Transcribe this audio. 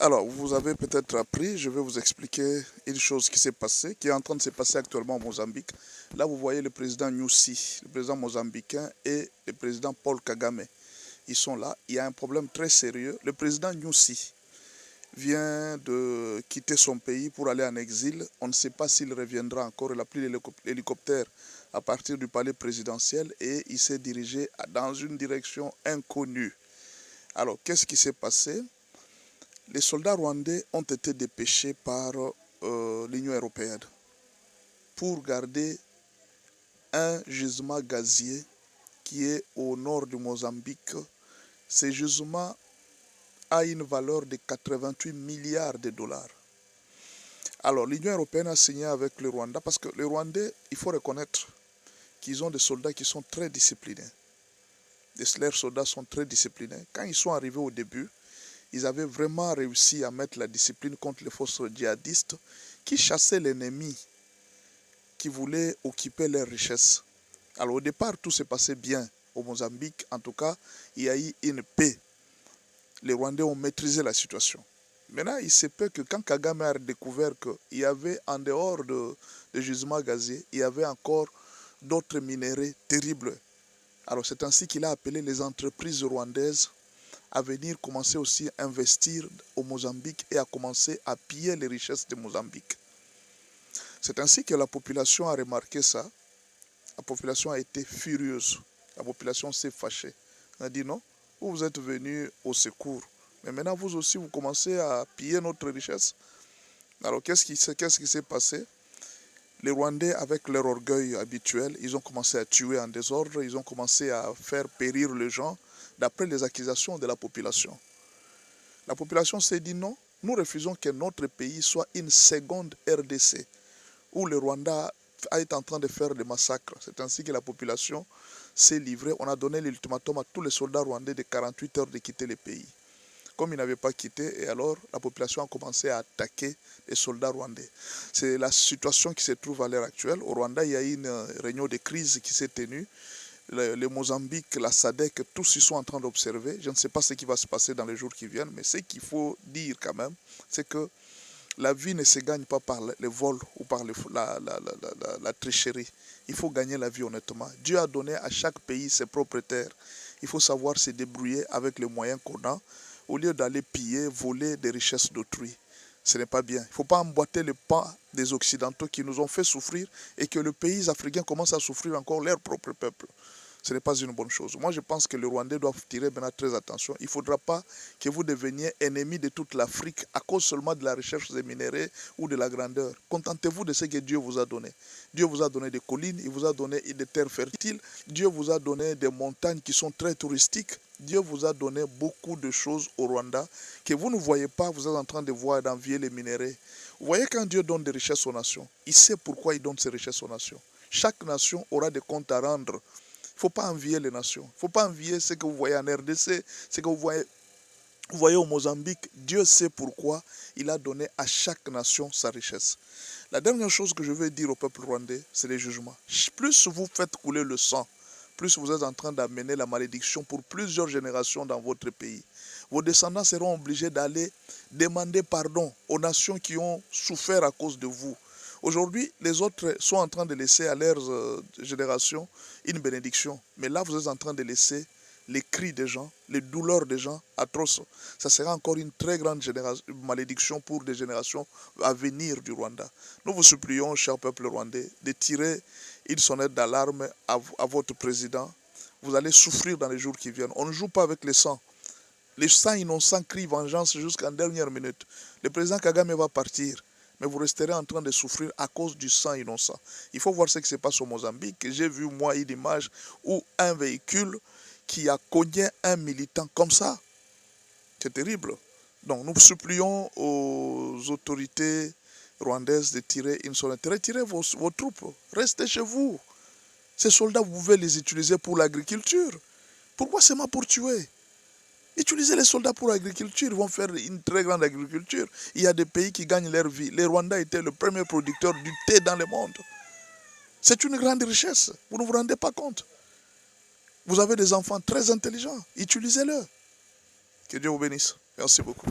Alors, vous avez peut-être appris, je vais vous expliquer une chose qui s'est passée, qui est en train de se passer actuellement au Mozambique. Là, vous voyez le président Nyusi, le président mozambicain, et le président Paul Kagame. Ils sont là. Il y a un problème très sérieux. Le président Nyusi vient de quitter son pays pour aller en exil. On ne sait pas s'il reviendra encore. Il a pris l'hélicoptère à partir du palais présidentiel et il s'est dirigé dans une direction inconnue. Alors, qu'est-ce qui s'est passé? Les soldats rwandais ont été dépêchés par l'Union européenne pour garder un gisement gazier qui est au nord du Mozambique. Ce gisement a une valeur de 88 milliards de dollars. Alors l'Union européenne a signé avec le Rwanda parce que les Rwandais, il faut reconnaître qu'ils ont des soldats qui sont très disciplinés. Leurs soldats sont très disciplinés. Quand ils sont arrivés au début, ils avaient vraiment réussi à mettre la discipline contre les forces djihadistes qui chassaient l'ennemi, qui voulaient occuper leurs richesses. Alors au départ, tout s'est passé bien au Mozambique. En tout cas, il y a eu une paix. Les Rwandais ont maîtrisé la situation. Maintenant, il se peut que quand Kagame a découvert qu'il y avait en dehors de gisements gaziers, il y avait encore d'autres minéraux terribles. Alors c'est ainsi qu'il a appelé les entreprises rwandaises à venir commencer aussi à investir au Mozambique et à commencer à piller les richesses de Mozambique. C'est ainsi que la population a remarqué ça. La population a été furieuse. La population s'est fâchée. Elle a dit non, vous êtes venus au secours. Mais maintenant, vous aussi, vous commencez à piller notre richesse. Alors, qu'est-ce qui s'est passé? Les Rwandais, avec leur orgueil habituel, ils ont commencé à tuer en désordre, ils ont commencé à faire périr les gens, d'après les accusations de la population. La population s'est dit non, nous refusons que notre pays soit une seconde RDC, où le Rwanda est en train de faire des massacres. C'est ainsi que la population s'est livrée. On a donné l'ultimatum à tous les soldats rwandais de 48 heures de quitter le pays. Comme ils n'avaient pas quitté, et alors la population a commencé à attaquer les soldats rwandais. C'est la situation qui se trouve à l'heure actuelle. Au Rwanda, il y a eu une réunion de crise qui s'est tenue. Le Mozambique, la SADC, tous ils sont en train d'observer. Je ne sais pas ce qui va se passer dans les jours qui viennent, mais ce qu'il faut dire quand même, c'est que la vie ne se gagne pas par le vol ou par la tricherie. Il faut gagner la vie honnêtement. Dieu a donné à chaque pays ses propres terres. Il faut savoir se débrouiller avec les moyens qu'on a, au lieu d'aller piller, voler des richesses d'autrui. Ce n'est pas bien. Il ne faut pas emboîter le pas des Occidentaux qui nous ont fait souffrir et que les pays africains commencent à souffrir encore leur propre peuple. Ce n'est pas une bonne chose. Moi, je pense que les Rwandais doivent tirer maintenant très attention. Il ne faudra pas que vous deveniez ennemis de toute l'Afrique à cause seulement de la recherche des minéraux ou de la grandeur. Contentez-vous de ce que Dieu vous a donné. Dieu vous a donné des collines, il vous a donné des terres fertiles, Dieu vous a donné des montagnes qui sont très touristiques. Dieu vous a donné beaucoup de choses au Rwanda que vous ne voyez pas, vous êtes en train de voir et d'envier les minéraux. Vous voyez, quand Dieu donne des richesses aux nations, il sait pourquoi il donne ces richesses aux nations. Chaque nation aura des comptes à rendre. Il ne faut pas envier les nations. Il ne faut pas envier ce que vous voyez en RDC, ce que vous voyez au Mozambique. Dieu sait pourquoi il a donné à chaque nation sa richesse. La dernière chose que je veux dire au peuple rwandais, c'est les jugements. Plus vous faites couler le sang, plus vous êtes en train d'amener la malédiction pour plusieurs générations dans votre pays. Vos descendants seront obligés d'aller demander pardon aux nations qui ont souffert à cause de vous. Aujourd'hui, les autres sont en train de laisser à leurs générations une bénédiction. Mais là, vous êtes en train de laisser les cris des gens, les douleurs des gens atroces. Ça sera encore une très grande malédiction pour des générations à venir du Rwanda. Nous vous supplions, cher peuple rwandais, de tirer une sonnette d'alarme à votre président. Vous allez souffrir dans les jours qui viennent. On ne joue pas avec le sang. Les sangs innocents crient vengeance jusqu'en dernière minute. Le président Kagame va partir. Mais vous resterez en train de souffrir à cause du sang innocent. Il faut voir ce qui se passe au Mozambique. J'ai vu, moi, une image où un véhicule qui a cogné un militant comme ça. C'est terrible. Donc, nous supplions aux autorités rwandaises de tirer une sonnette. Retirez vos troupes. Restez chez vous. Ces soldats, vous pouvez les utiliser pour l'agriculture. Pourquoi seulement pour tuer? Utilisez les soldats pour l'agriculture, ils vont faire une très grande agriculture. Il y a des pays qui gagnent leur vie. Le Rwanda était le premier producteur du thé dans le monde. C'est une grande richesse. Vous ne vous rendez pas compte. Vous avez des enfants très intelligents. Utilisez-le. Que Dieu vous bénisse. Merci beaucoup.